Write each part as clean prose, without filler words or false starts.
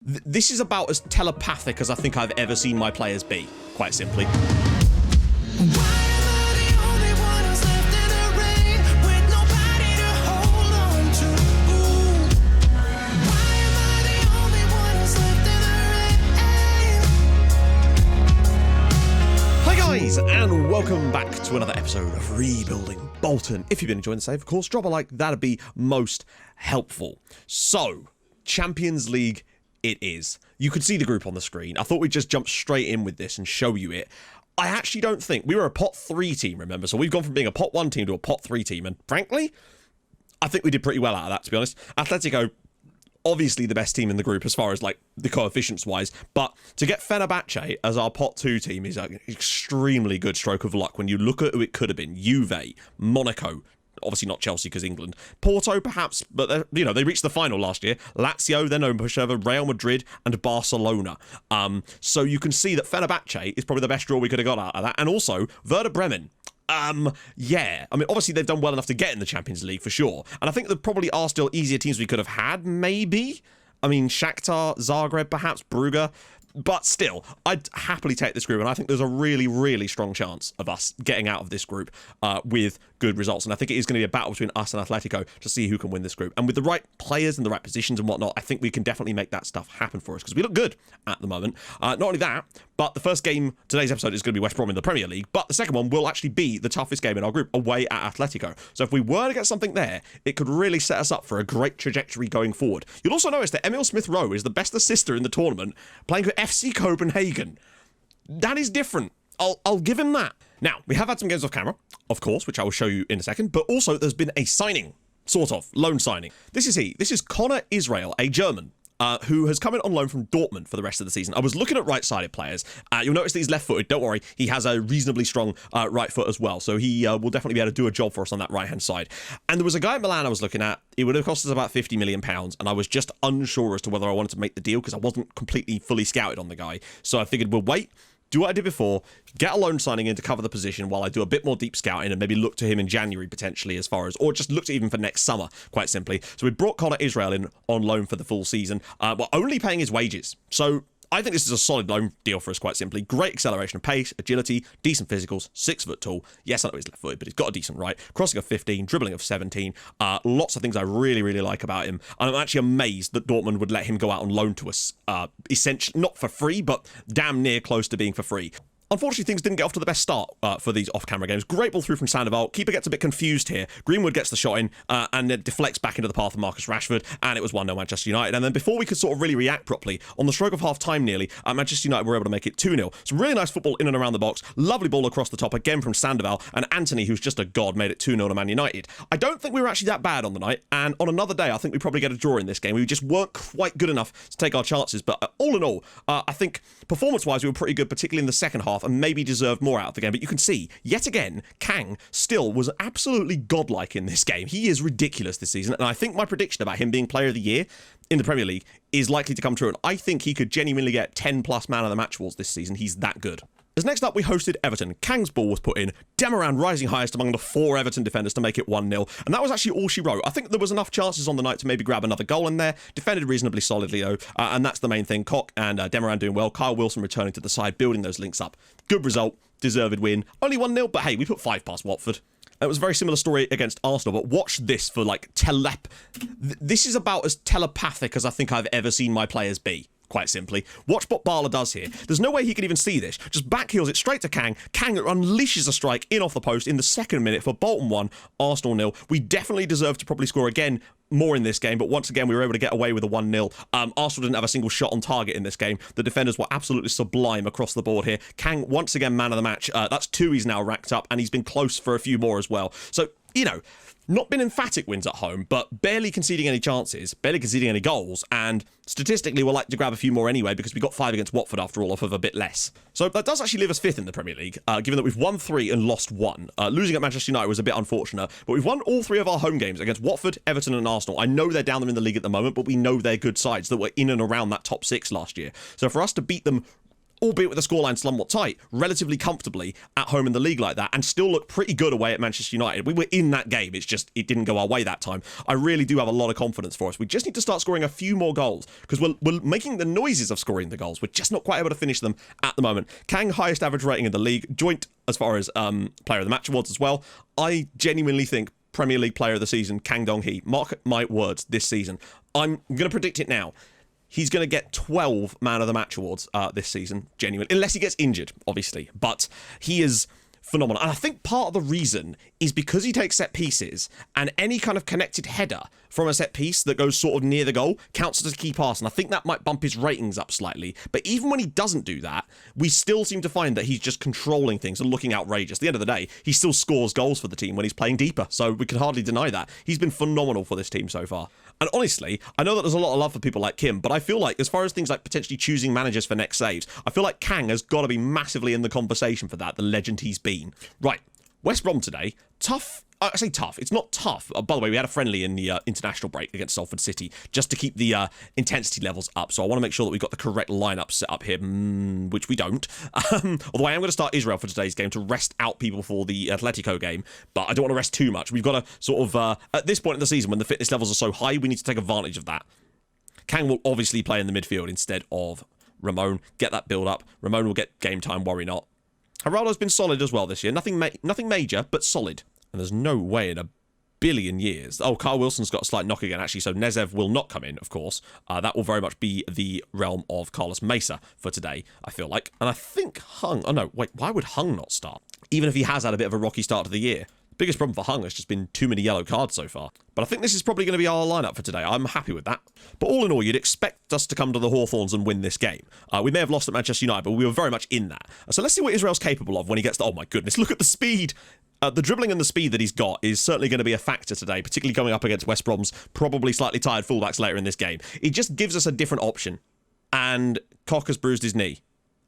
This is about as telepathic as I think I've ever seen my players be, quite simply. And welcome back to another episode of Rebuilding Bolton. If you've been enjoying the save, of course, drop a like, that'd be most helpful. So, Champions League it is. You could see the group on the screen. I thought we'd just jump straight in with this and show you it. I actually don't think, we were a pot 3 team, remember, so we've gone from being a pot 1 team to a pot 3 team, and frankly, I think we did pretty well out of that, to be honest. Atletico, obviously the best team in the group as far as like the coefficients wise, but to get Fenerbahce as our pot 2 team is an extremely good stroke of luck when you look at who it could have been. Juve, Monaco, obviously not Chelsea because England, Porto perhaps, but they reached the final last year, Lazio, their known pushover, Real Madrid and Barcelona. So you can see that Fenerbahce is probably the best draw we could have got out of that, and also Werder Bremen. Yeah, I mean, obviously they've done well enough to get in the Champions League for sure, and I think there probably are still easier teams we could have had, maybe. I mean, Shakhtar, Zagreb, perhaps Brugge, but still, I'd happily take this group, and I think there's a really, really strong chance of us getting out of this group with good results, and I think it is going to be a battle between us and Atletico to see who can win this group, and with the right players and the right positions and whatnot, I think we can definitely make that stuff happen for us, because we look good at the moment. Not only that, but the first game, today's episode, is going to be West Brom in the Premier League, but the second one will actually be the toughest game in our group, away at Atletico. So if we were to get something there, it could really set us up for a great trajectory going forward. You'll also notice that Emil Smith-Rowe is the best assister in the tournament, playing for FC Copenhagen. That is different. I'll give him that. Now, we have had some games off camera, of course, which I will show you in a second, but also there's been a signing, sort of, loan signing. This is he. This is Connor Israel, a German, who has come in on loan from Dortmund for the rest of the season. I was looking at right-sided players. You'll notice that he's left-footed. Don't worry, he has a reasonably strong right foot as well, so he will definitely be able to do a job for us on that right-hand side. And there was a guy at Milan I was looking at. It would have cost us about £50 million, and I was just unsure as to whether I wanted to make the deal because I wasn't completely fully scouted on the guy. So I figured we'll wait, do what I did before, get a loan signing in to cover the position while I do a bit more deep scouting and maybe look to him in January potentially as far as, or just look to even for next summer, quite simply. So we brought Connor Israel in on loan for the full season. We're only paying his wages. So I think this is a solid loan deal for us, quite simply. Great acceleration of pace, agility, decent physicals, 6 foot tall. Yes, I know he's left footed, but he's got a decent right. Crossing of 15, dribbling of 17. Lots of things I really, really like about him. And I'm actually amazed that Dortmund would let him go out on loan to us, essentially, not for free, but damn near close to being for free. Unfortunately, things didn't get off to the best start for these off-camera games. Great ball through from Sandoval. Keeper gets a bit confused here. Greenwood gets the shot in and then deflects back into the path of Marcus Rashford, and it was 1-0 Manchester United. And then before we could sort of really react properly, on the stroke of half-time nearly, Manchester United were able to make it 2-0. Some really nice football in and around the box. Lovely ball across the top again from Sandoval, and Anthony, who's just a god, made it 2-0 to Man United. I don't think we were actually that bad on the night, and on another day, I think we probably get a draw in this game. We just weren't quite good enough to take our chances, but all in all, I think performance-wise, we were pretty good, particularly in the second half, and maybe deserved more out of the game. But you can see, yet again, Kang still was absolutely godlike in this game. He is ridiculous this season, and I think my prediction about him being player of the year in the Premier League is likely to come true, and I think he could genuinely get 10+ man of the match awards this season. He's that good. As next up, we hosted Everton. Kang's ball was put in. Demaran rising highest among the 4 Everton defenders to make it 1-0. And that was actually all she wrote. I think there was enough chances on the night to maybe grab another goal in there. Defended reasonably solidly, though. And that's the main thing. Koch and Demaran doing well. Kyle Wilson returning to the side, building those links up. Good result. Deserved win. Only 1-0, but hey, we put 5 past Watford. It was a very similar story against Arsenal, but watch this for like This is about as telepathic as I think I've ever seen my players be. Quite simply. Watch what Bala does here. There's no way he can even see this. Just backheels it straight to Kang. Kang unleashes a strike in off the post in the second minute for Bolton 1, Arsenal 0. We definitely deserve to probably score again more in this game, but once again we were able to get away with a 1-0. Arsenal didn't have a single shot on target in this game. The defenders were absolutely sublime across the board here. Kang once again man of the match. That's 2 he's now racked up, and he's been close for a few more as well. So, you know, not been emphatic wins at home, but barely conceding any chances, barely conceding any goals, and statistically we'll like to grab a few more anyway because we got 5 against Watford after all off of a bit less. So that does actually leave us 5th in the Premier League, given that we've won 3 and lost 1. Losing at Manchester United was a bit unfortunate, but we've won all 3 of our home games against Watford, Everton and Arsenal. I know they're down there in the league at the moment, but we know they're good sides that were in and around that top 6 last year. So for us to beat them albeit with the scoreline somewhat tight, relatively comfortably at home in the league like that, and still look pretty good away at Manchester United. We were in that game, it's just, it didn't go our way that time. I really do have a lot of confidence for us. We just need to start scoring a few more goals, because we're making the noises of scoring the goals. We're just not quite able to finish them at the moment. Kang, highest average rating in the league, joint as far as Player of the Match awards as well. I genuinely think Premier League Player of the Season, Kang Dong-hee, mark my words, this season. I'm going to predict it now. He's going to get 12 Man of the Match awards this season, genuinely. Unless he gets injured, obviously. But he is phenomenal. And I think part of the reason is because he takes set pieces, and any kind of connected header from a set piece that goes sort of near the goal counts as a key pass. And I think that might bump his ratings up slightly. But even when he doesn't do that, we still seem to find that he's just controlling things and looking outrageous. At the end of the day, he still scores goals for the team when he's playing deeper. So we can hardly deny that. He's been phenomenal for this team so far. And honestly, I know that there's a lot of love for people like Kim, but I feel like as far as things like potentially choosing managers for next saves, I feel like Kang has got to be massively in the conversation for that, the legend he's been. Right, West Brom today, tough. I say tough. It's not tough. By the way, we had a friendly in the international break against Salford City just to keep the intensity levels up. So I want to make sure that we've got the correct lineup set up here, which we don't. Although I am going to start Israel for today's game to rest out people for the Atletico game, but I don't want to rest too much. We've got to sort of, at this point in the season when the fitness levels are so high, we need to take advantage of that. Kang will obviously play in the midfield instead of Ramon. Get that build up. Ramon will get game time, worry not. Geraldo's been solid as well this year. Nothing major, but solid. And there's no way in a billion years. Oh, Carl Wilson's got a slight knock again, actually, so Nezev will not come in, of course. That will very much be the realm of Carlos Mesa for today, I feel like. And I think Hung... Oh, no, wait, why would Hung not start? Even if he has had a bit of a rocky start to the year. Biggest problem for Hung has just been too many yellow cards so far. But I think this is probably going to be our lineup for today. I'm happy with that. But all in all, you'd expect us to come to the Hawthorns and win this game. We may have lost at Manchester United, but we were very much in that. So let's see what Israel's capable of when he gets to... Oh my goodness, look at the speed! The dribbling and the speed that he's got is certainly going to be a factor today, particularly going up against West Brom's probably slightly tired fullbacks later in this game. It just gives us a different option. And Koch has bruised his knee.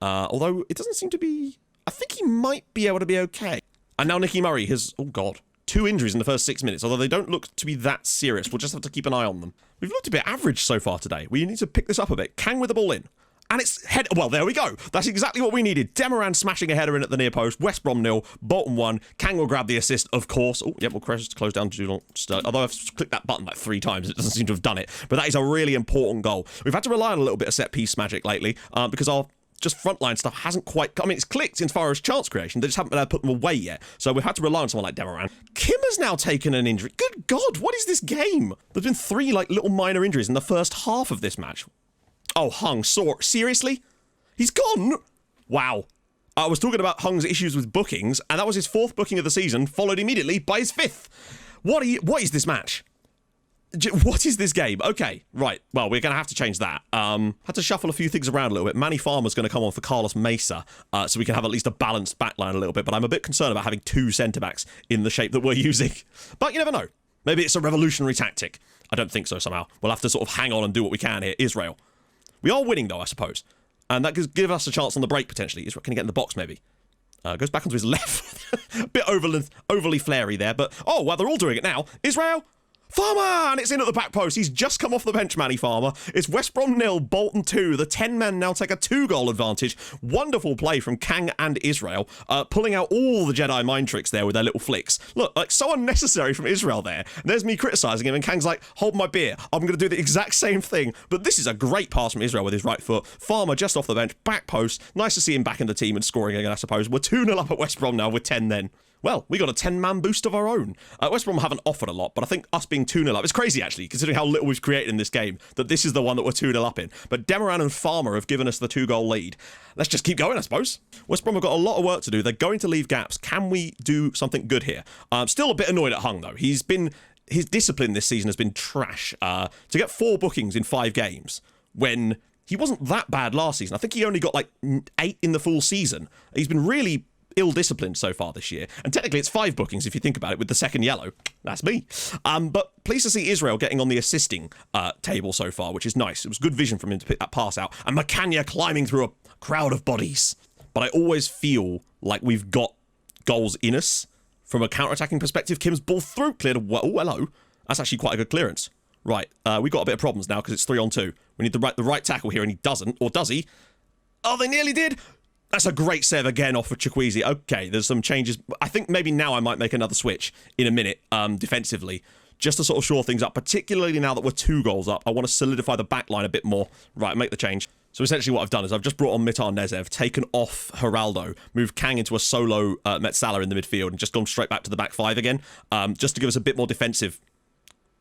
Although it doesn't seem to be... I think he might be able to be okay. And now Nicky Murray has... Oh, God. 2 injuries in the first 6 minutes, although they don't look to be that serious. We'll just have to keep an eye on them. We've looked a bit average so far today. We need to pick this up a bit. Kang with the ball in. And it's head... Well, there we go. That's exactly what we needed. Demaran smashing a header in at the near post. West Brom 0. Bolton 1. Kang will grab the assist, of course. Oh, yep, we'll close down to do not start. Although I've clicked that button like 3 times, it doesn't seem to have done it. But that is a really important goal. We've had to rely on a little bit of set-piece magic lately because our... just frontline stuff hasn't quite... I mean, it's clicked as far as chance creation. They just haven't been able to put them away yet. So we've had to rely on someone like Demaran. Kim has now taken an injury. Good God, what is this game? There's been 3, like, little minor injuries in the first half of this match. Oh, Hung, seriously? He's gone? Wow. I was talking about Hung's issues with bookings, and that was his 4th booking of the season, followed immediately by his 5th. What is this match? What is this game? Okay, right. Well, we're going to have to change that. Had to shuffle a few things around a little bit. Manny Farmer's going to come on for Carlos Mesa, so we can have at least a balanced backline a little bit. But I'm a bit concerned about having 2 centre-backs in the shape that we're using. But you never know. Maybe it's a revolutionary tactic. I don't think so somehow. We'll have to sort of hang on and do what we can here. Israel. We are winning, though, I suppose. And that could give us a chance on the break, potentially. Israel can he get in the box, maybe. Goes back onto his left. A bit overly flary there, but... Oh, well, they're all doing it now. Israel... Farmer! And it's in at the back post. He's just come off the bench, Manny Farmer. It's West Brom 0, Bolton 2. The 10 men now take a 2-goal advantage. Wonderful play from Kang and Israel, pulling out all the Jedi mind tricks there with their little flicks. Look, like, so unnecessary from Israel there. And there's me criticising him, and Kang's like, hold my beer. I'm going to do the exact same thing. But this is a great pass from Israel with his right foot. Farmer just off the bench, back post. Nice to see him back in the team and scoring again, I suppose. We're 2-0 up at West Brom now with 10 then. Well, we got a 10-man boost of our own. West Brom haven't offered a lot, but I think us being 2-0 up, it's crazy actually, considering how little we've created in this game, that this is the one that we're 2-0 up in. But Demaran and Farmer have given us the 2-goal lead. Let's just keep going, I suppose. West Brom have got a lot of work to do. They're going to leave gaps. Can we do something good here? Still a bit annoyed at Hung, though. His discipline this season has been trash. To get 4 bookings in 5 games, when he wasn't that bad last season. I think he only got like 8 in the full season. He's been really... ill-disciplined so far this year. And technically it's 5 bookings if you think about it with the second yellow. That's me. But pleased to see Israel getting on the assisting table so far, which is nice. It was good vision from him to pick that pass out. And Macania climbing through a crowd of bodies. But I always feel like we've got goals in us from a counter-attacking perspective. Kim's ball through, cleared. Oh, hello. That's actually quite a good clearance. Right, we've got a bit of problems now because it's 3-on-2. We need the right tackle here, and he doesn't. Or does he? Oh, they nearly did. That's a great save again off of Chukwueze. Okay, there's some changes. I think maybe now I might make another switch in a minute, defensively, just to sort of shore things up, particularly now that we're 2 goals up. I want to solidify the back line a bit more. Right, make the change. So essentially what I've done is I've just brought on Mitar Nezev, taken off Geraldo, moved Kang into a solo Metsala in the midfield, and just gone straight back to the back 5 again, just to give us a bit more defensive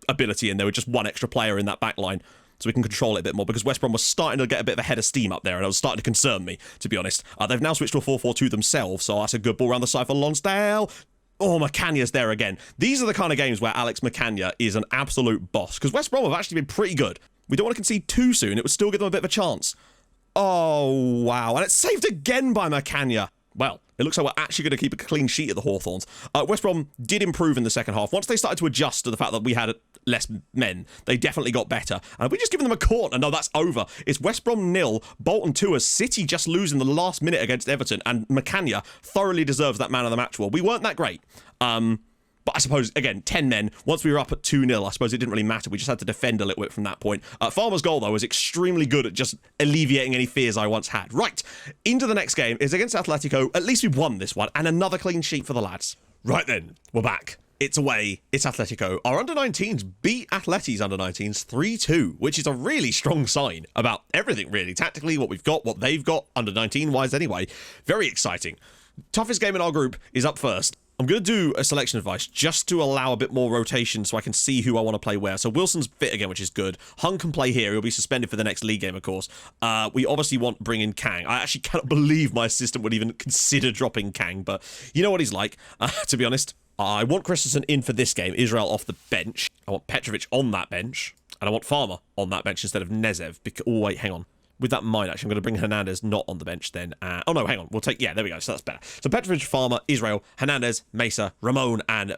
ability in there with just 1 extra player in that back line, so we can control it a bit more, because West Brom was starting to get a bit of a head of steam up there, and it was starting to concern me, to be honest. They've now switched to a 4-4-2 themselves, so that's a good ball around the side for Lonsdale. Oh, Macanya's there again. These are the kind of games where Alex Macanya is an absolute boss, because West Brom have actually been pretty good. We don't want to concede too soon. It would still give them a bit of a chance. Oh, wow. And it's saved again by Macanya. Well, it looks like we're actually going to keep a clean sheet at the Hawthorns. West Brom did improve in the second half. Once they started to adjust to the fact that we had less men, they definitely got better. And we just given them a corner. No, that's over. It's West Brom 0, Bolton 2, as City just losing the last minute against Everton. And Macanya thoroughly deserves that man of the match award. We weren't that great. But I suppose, again, 10 men. Once we were up at 2-0, I suppose it didn't really matter. We just had to defend a little bit from that point. Farmer's goal, though, was extremely good at just alleviating any fears I once had. Right, into the next game is against Atletico. At least we won this one, and another clean sheet for the lads. Right then, we're back. It's away. It's Atletico. Our under-19s beat Atleti's under-19s 3-2, which is a really strong sign about everything, really. Tactically, what we've got, what they've got, under-19-wise anyway. Very exciting. Toughest game in our group is up first. I'm going to do a selection advice just to allow a bit more rotation so I can see who I want to play where. So Wilson's fit again, which is good. Hung can play here. He'll be suspended for the next league game, of course. We obviously want to bring in Kang. I actually cannot believe my assistant would even consider dropping Kang, but you know what he's like, to be honest. I want Christensen in for this game, Israel off the bench. I want Petrovic on that bench, and I want Farmer on that bench instead of Nezev. Oh, wait, hang on. With that in mind, actually, I'm going to bring Hernandez not on the bench then. Oh, no, hang on. We'll take... Yeah, there we go. So that's better. So Petrovic, Farmer, Israel, Hernandez, Mesa, Ramon, and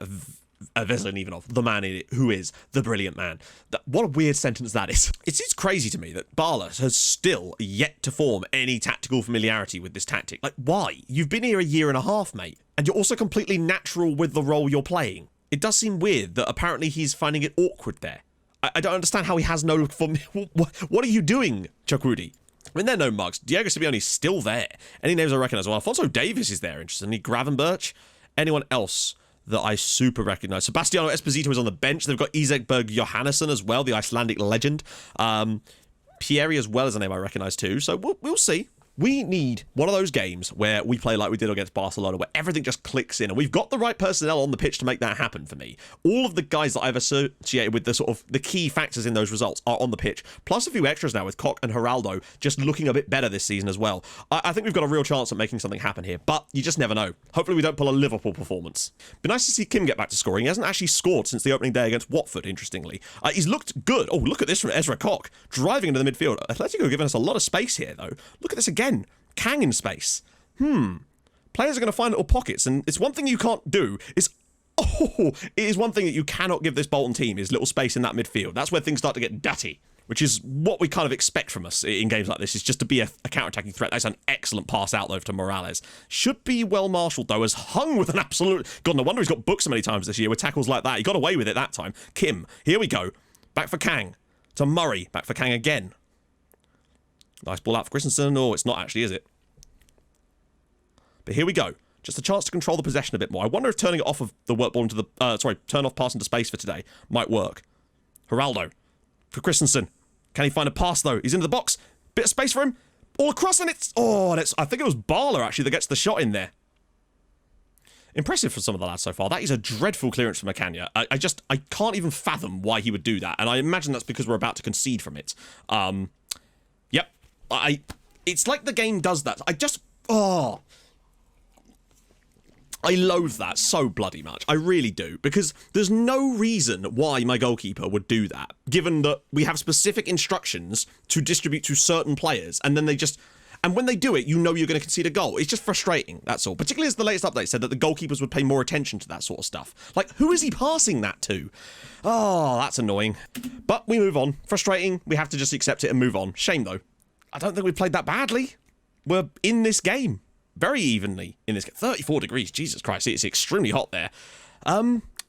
Veselin Ivanov, the man in it, who is the brilliant man. What a weird sentence that is. It's crazy to me that Barlas has still yet to form any tactical familiarity with this tactic. Like, why? You've been here a year and a half, mate. And you're also completely natural with the role you're playing. It does seem weird that apparently he's finding it awkward there. I don't understand how he has no... What are you doing, Chukwueze? I mean, they're no mugs. Diego Simeone's still there. Any names I recognise? Well, Alfonso Davis is there, interestingly. Gravenberch. Anyone else that I super recognise? Sebastiano Esposito is on the bench. They've got Isekberg Johannesson as well, the Icelandic legend. Pieri as well as a name I recognise too. So we'll see. We need one of those games where we play like we did against Barcelona, where everything just clicks in, and we've got the right personnel on the pitch to make that happen for me. All of the guys that I've associated with the sort of the key factors in those results are on the pitch, plus a few extras now with Koch and Geraldo just looking a bit better this season as well. I think we've got a real chance at making something happen here, but you just never know. Hopefully we don't pull a Liverpool performance. Be nice to see Kim get back to scoring. He hasn't actually scored since the opening day against Watford, interestingly. He's looked good. Oh, look at this from Ezra Koch, driving into the midfield. Atletico giving us a lot of space here, though. Look at this again. Kang in space. Players are going to find little pockets, and it's one thing you can't do. It is one thing that you cannot give this Bolton team is little space in that midfield. That's where things start to get dirty, which is what we kind of expect from us in games like this, is just to be a counter-attacking threat. That's an excellent pass out, though, to Morales. Should be well-marshalled, though, as Hung with an absolute... God, no wonder he's got booked so many times this year with tackles like that. He got away with it that time. Kim, here we go. Back for Kang. To Murray. Back for Kang again. Nice ball out for Christensen. Oh, it's not actually, is it? But here we go. Just a chance to control the possession a bit more. I wonder if turning it off of the work ball into the... turn off pass into space for today might work. Geraldo for Christensen. Can he find a pass, though? He's into the box. Bit of space for him. All across, and it's... Oh, and it's... I think it was Barla, actually, that gets the shot in there. Impressive for some of the lads so far. That is a dreadful clearance from Macanya. I can't even fathom why he would do that. And I imagine that's because we're about to concede from it. Yep. It's like the game does that. I loathe that so bloody much. I really do. Because there's no reason why my goalkeeper would do that, given that we have specific instructions to distribute to certain players, and then they just... And when they do it, you know you're going to concede a goal. It's just frustrating, that's all. Particularly as the latest update said that the goalkeepers would pay more attention to that sort of stuff. Like, who is he passing that to? Oh, that's annoying. But we move on. Frustrating. We have to just accept it and move on. Shame, though. I don't think we played that badly. We're in this game. Very evenly in this game. 34 degrees. Jesus Christ. It's extremely hot there.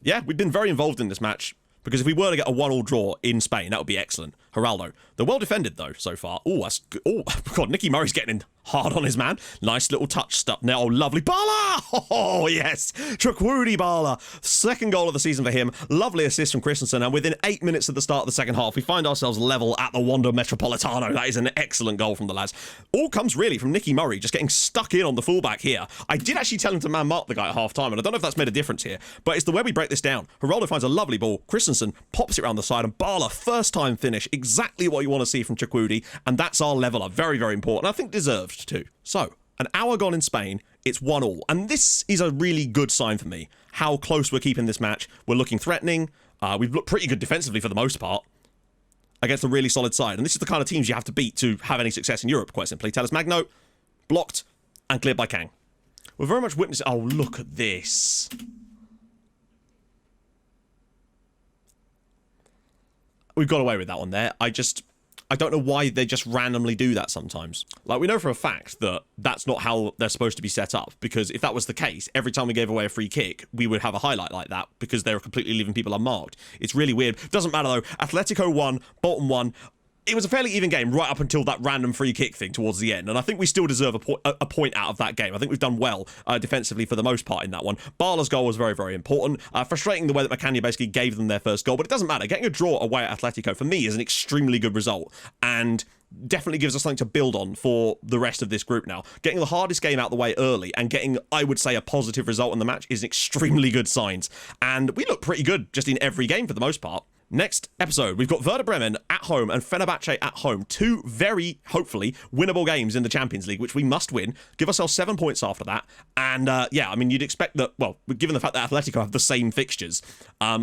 Yeah, we've been very involved in this match. Because if we were to get a 1-1 draw in Spain, that would be excellent. Geraldo. They're well defended, though, so far. Oh, that's good. Oh, God, Nicky Murray's getting in hard on his man. Nice little touch step now. Oh, lovely. Bala! Oh, yes. Chukwudi Bala. Second goal of the season for him. Lovely assist from Christensen. And within 8 minutes of the start of the second half, we find ourselves level at the Wanda Metropolitano. That is an excellent goal from the lads. All comes really from Nicky Murray just getting stuck in on the fullback here. I did actually tell him to man-mark the guy at half-time, and I don't know if that's made a difference here, but it's the way we break this down. Geraldo finds a lovely ball. Christensen pops it around the side, and Bala, first-time finish. Exactly what you want to see from Chukwudi, and that's our leveler. Very, very important. I think deserved too. So, an hour gone in Spain, it's 1-1. And this is a really good sign for me. How close we're keeping this match. We're looking threatening. We've looked pretty good defensively for the most part against a really solid side. And this is the kind of teams you have to beat to have any success in Europe, quite simply. Tellus Magno, blocked, and cleared by Kang. We're very much witnessing... Oh, look at this. We've got away with that one there. I don't know why they just randomly do that sometimes. Like, we know for a fact that that's not how they're supposed to be set up, because if that was the case, every time we gave away a free kick, we would have a highlight like that, because they were completely leaving people unmarked. It's really weird. Doesn't matter, though. Atletico won, Bolton won. It was a fairly even game right up until that random free kick thing towards the end, and I think we still deserve a point out of that game. I think we've done well defensively for the most part in that one. Bala's goal was very, very important. Frustrating the way that Macania basically gave them their first goal, but it doesn't matter. Getting a draw away at Atletico, for me, is an extremely good result, and definitely gives us something to build on for the rest of this group now. Getting the hardest game out the way early and getting, I would say, a positive result in the match is extremely good signs, and we look pretty good just in every game for the most part. Next episode, we've got Werder Bremen at home and Fenerbahce at home. Two very, hopefully, winnable games in the Champions League, which we must win. Give ourselves 7 points after that. And, yeah, I mean, you'd expect that, well, given the fact that Atletico have the same fixtures,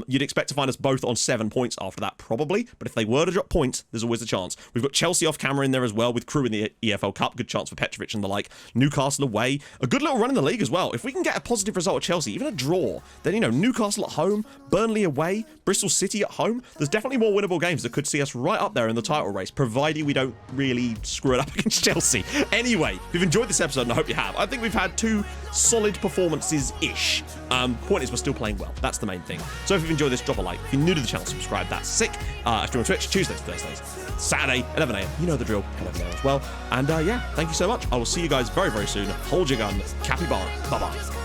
you'd expect to find us both on 7 points after that, probably. But if they were to drop points, there's always a chance. We've got Chelsea off camera in there as well, with Crew in the EFL Cup. Good chance for Petrovic and the like. Newcastle away. A good little run in the league as well. If we can get a positive result at Chelsea, even a draw, then, you know, Newcastle at home, Burnley away, Bristol City at home. There's definitely more winnable games that could see us right up there in the title race, provided we don't really screw it up against Chelsea. Anyway, if you've enjoyed this episode, and I hope you have, I think we've had 2 solid performances-ish. Point is, we're still playing well. That's the main thing. So if you've enjoyed this, drop a like. If you're new to the channel, subscribe. That's sick. I stream on Twitch Tuesdays, Thursdays, Saturday, 11 a.m. You know the drill. Head over there as well. And yeah, thank you so much. I will see you guys very, very soon. Hold your gun. Capybara. Bye-bye.